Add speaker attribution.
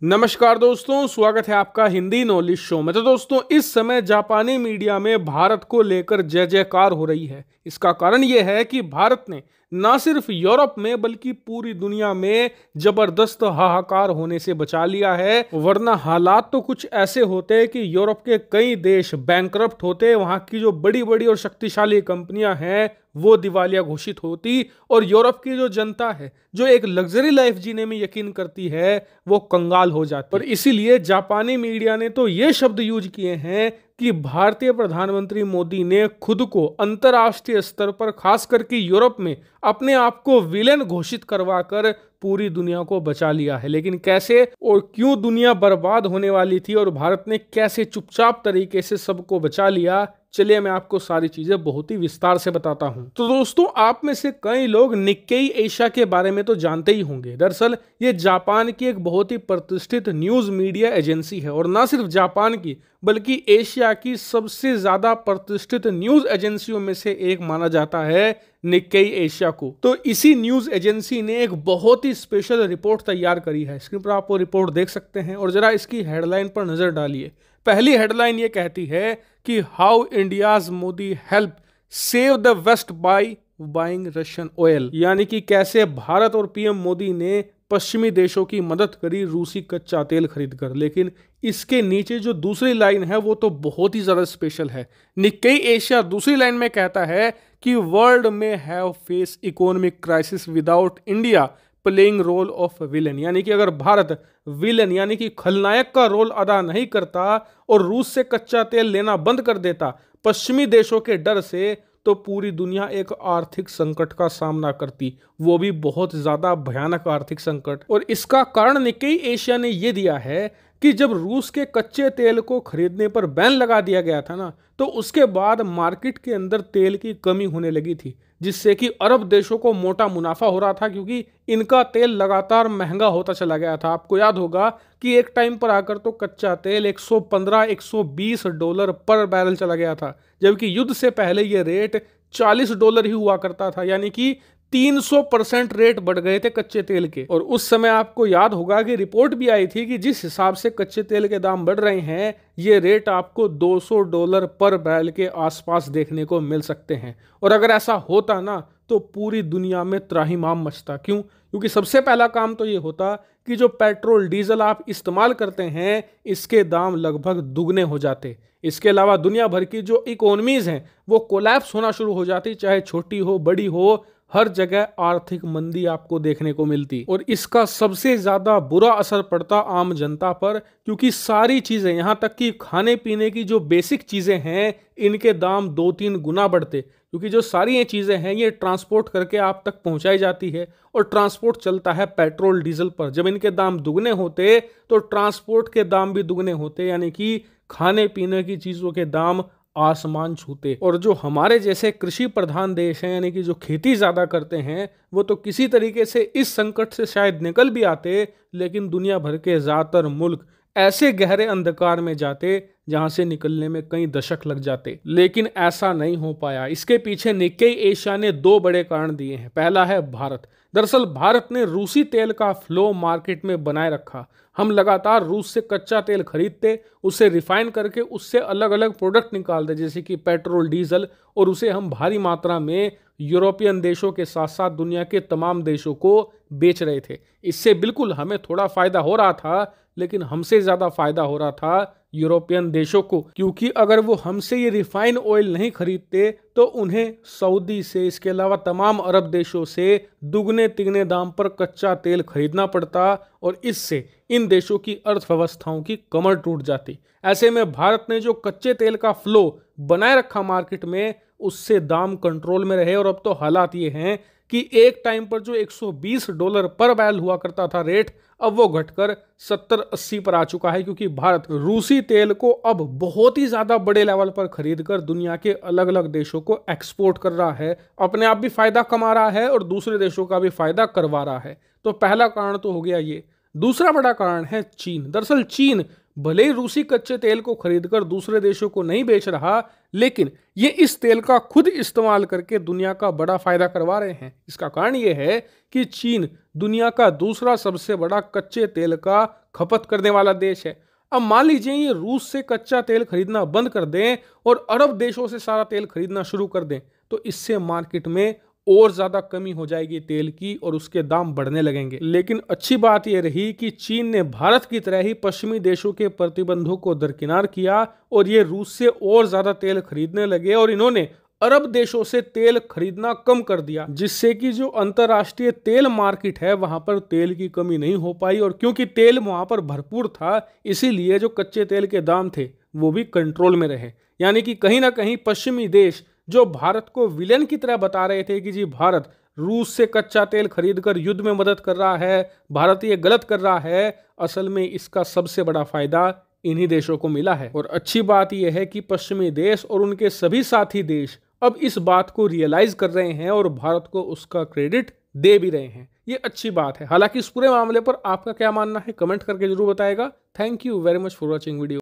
Speaker 1: नमस्कार दोस्तों, स्वागत है आपका हिंदी नॉलेज शो में। तो दोस्तों, इस समय जापानी मीडिया में भारत को लेकर जय जयकार हो रही है। इसका कारण यह है कि भारत ने न सिर्फ यूरोप में बल्कि पूरी दुनिया में जबरदस्त हाहाकार होने से बचा लिया है। वरना हालात तो कुछ ऐसे होते कि यूरोप के कई देश बैंकरप्ट होते, वहां की जो बड़ी बड़ी और शक्तिशाली कंपनियां हैं वो दिवालिया घोषित होती, और यूरोप की जो जनता है जो एक लग्जरी लाइफ जीने में यकीन करती है वो कंगाल हो जाती। और इसीलिए जापानी मीडिया ने तो ये शब्द यूज किए हैं कि भारतीय प्रधानमंत्री मोदी ने खुद को अंतर्राष्ट्रीय स्तर पर खास करके यूरोप में अपने आप को विलेन घोषित करवाकर पूरी दुनिया को बचा लिया है। लेकिन कैसे और क्यों दुनिया बर्बाद होने वाली थी और भारत ने कैसे चुपचाप तरीके से सबको बचा लिया, चलिए मैं आपको सारी चीजें बहुत ही विस्तार से बताता हूं। तो दोस्तों, आप में से कई लोग निक्केई एशिया के बारे में तो जानते ही होंगे। दरअसल ये जापान की एक बहुत ही प्रतिष्ठित न्यूज मीडिया एजेंसी है, और न सिर्फ जापान की बल्कि एशिया की सबसे ज्यादा प्रतिष्ठित न्यूज एजेंसियों में से एक माना जाता है निक्केई एशिया को। तो इसी न्यूज एजेंसी ने एक बहुत ही स्पेशल रिपोर्ट तैयार करी है। स्क्रीन पर आप वो रिपोर्ट देख सकते हैं और जरा इसकी हेडलाइन पर नजर डालिए। पहली हेडलाइन ये कहती है कि how India's Modi help save the West by buying Russian oil, यानी कि कैसे भारत और पीएम मोदी ने पश्चिमी देशों की मदद करी रूसी कच्चा तेल खरीद कर। लेकिन इसके नीचे जो दूसरी लाइन है वो तो बहुत ही ज्यादा स्पेशल है। निक्केई एशिया दूसरी लाइन में कहता है कि वर्ल्ड में have face economic crisis without India playing role of villain, यानी कि अगर भारत विलेन यानी कि खलनायक का रोल अदा नहीं करता और रूस से कच्चा तेल लेना बंद कर देता पश्चिमी देशों के डर से, तो पूरी दुनिया एक आर्थिक संकट का सामना करती, वो भी बहुत ज्यादा भयानक आर्थिक संकट। और इसका कारण निक्केई एशिया ने यह दिया है कि जब रूस के कच्चे तेल को खरीदने पर बैन लगा दिया गया था ना, तो उसके बाद मार्केट के अंदर तेल की कमी होने लगी थी, जिससे कि अरब देशों को मोटा मुनाफा हो रहा था, क्योंकि इनका तेल लगातार महंगा होता चला गया था। आपको याद होगा कि एक टाइम पर आकर तो कच्चा तेल 115-120 डॉलर पर बैरल चला गया था, जबकि युद्ध से पहले ये रेट $40 ही हुआ करता था, यानी कि 300% रेट बढ़ गए थे कच्चे तेल के। और उस समय आपको याद होगा कि रिपोर्ट भी आई थी कि जिस हिसाब से कच्चे तेल के दाम बढ़ रहे हैं, ये रेट आपको $200 पर बैरल के आसपास देखने को मिल सकते हैं। और अगर ऐसा होता ना तो पूरी दुनिया में त्राहिमाम मचता। क्यों? क्योंकि सबसे पहला काम तो ये होता कि जो पेट्रोल डीजल आप इस्तेमाल करते हैं इसके दाम लगभग दुगने हो जाते। इसके अलावा दुनिया भर की जो इकोनॉमीज हैं वो कोलैप्स होना शुरू हो जाती, चाहे छोटी हो बड़ी हो, हर जगह आर्थिक मंदी आपको देखने को मिलती। और इसका सबसे ज्यादा बुरा असर पड़ता आम जनता पर, क्योंकि सारी चीजें यहाँ तक कि खाने पीने की जो बेसिक चीजें हैं इनके दाम 2-3 गुना बढ़ते, क्योंकि जो सारी ये चीजें हैं ये ट्रांसपोर्ट करके आप तक पहुंचाई जाती है, और ट्रांसपोर्ट चलता है पेट्रोल डीजल पर। जब इनके दाम दुगने होते तो ट्रांसपोर्ट के दाम भी दुगने होते, यानी कि खाने पीने की चीजों के दाम आसमान छूते। और जो हमारे जैसे कृषि प्रधान देश हैं, यानी कि जो खेती ज्यादा करते हैं, वो तो किसी तरीके से इस संकट से शायद निकल भी आते, लेकिन दुनिया भर के ज्यादातर मुल्क ऐसे गहरे अंधकार में जाते जहां से निकलने में कई दशक लग जाते। लेकिन ऐसा नहीं हो पाया। इसके पीछे निक्केई एशिया ने 2 बड़े कारण दिए हैं। पहला है भारत। दरअसल भारत ने रूसी तेल का फ्लो मार्केट में बनाए रखा। हम लगातार रूस से कच्चा तेल खरीदते, उसे रिफाइन करके उससे अलग अलग प्रोडक्ट निकालते, जैसे कि पेट्रोल डीजल, और उसे हम भारी मात्रा में यूरोपियन देशों के साथ साथ दुनिया के तमाम देशों को बेच रहे थे। इससे बिल्कुल हमें थोड़ा फायदा हो रहा था, लेकिन हमसे ज्यादा फायदा हो रहा था यूरोपियन देशों को, क्योंकि अगर वो हमसे ये रिफाइन ऑयल नहीं खरीदते तो उन्हें सऊदी से, इसके अलावा तमाम अरब देशों से दुगने तिगने दाम पर कच्चा तेल खरीदना पड़ता, और इससे इन देशों की अर्थव्यवस्थाओं की कमर टूट जाती। ऐसे में भारत ने जो कच्चे तेल का फ्लो बनाए रखा मार्केट में, उससे दाम कंट्रोल में रहे। और अब तो हालात ये हैं कि एक टाइम पर जो $120 पर बैरल हुआ करता था रेट, अब वो घटकर 70-80 पर आ चुका है, क्योंकि भारत रूसी तेल को अब बहुत ही ज्यादा बड़े लेवल पर खरीदकर दुनिया के अलग अलग देशों को एक्सपोर्ट कर रहा है, अपने आप भी फायदा कमा रहा है और दूसरे देशों का भी फायदा करवा रहा है। तो पहला कारण तो हो गया ये। दूसरा बड़ा कारण है चीन। दरअसल चीन भले ही रूसी कच्चे तेल को खरीदकर दूसरे देशों को नहीं बेच रहा, लेकिन ये इस तेल का खुद इस्तेमाल करके दुनिया का बड़ा फायदा करवा रहे हैं। इसका कारण ये है कि चीन दुनिया का दूसरा सबसे बड़ा कच्चे तेल का खपत करने वाला देश है। अब मान लीजिए ये रूस से कच्चा तेल खरीदना बंद कर दें और अरब देशों से सारा तेल खरीदना शुरू कर दें, तो इससे मार्केट में और ज्यादा कमी हो जाएगी तेल की और उसके दाम बढ़ने लगेंगे। लेकिन अच्छी बात यह रही कि चीन ने भारत की तरह ही पश्चिमी देशों के प्रतिबंधों को दरकिनार किया और ये रूस से और ज्यादा तेल खरीदने लगे और इन्होंने अरब देशों से तेल खरीदना कम कर दिया, जिससे कि जो अंतर्राष्ट्रीय तेल मार्केट है वहां पर तेल की कमी नहीं हो पाई। और क्योंकि तेल वहां पर भरपूर था, इसीलिए जो कच्चे तेल के दाम थे वो भी कंट्रोल में रहे। यानी कि कहीं ना कहीं पश्चिमी देश जो भारत को विलेन की तरह बता रहे थे कि जी भारत रूस से कच्चा तेल खरीदकर युद्ध में मदद कर रहा है, भारत ये गलत कर रहा है, असल में इसका सबसे बड़ा फायदा इन्हीं देशों को मिला है। और अच्छी बात यह है कि पश्चिमी देश और उनके सभी साथी देश अब इस बात को रियलाइज कर रहे हैं और भारत को उसका क्रेडिट दे भी रहे हैं। ये अच्छी बात है। हालांकि इस पूरे मामले पर आपका क्या मानना है कमेंट करके जरूर बताएगा। Thank you very much for watching video.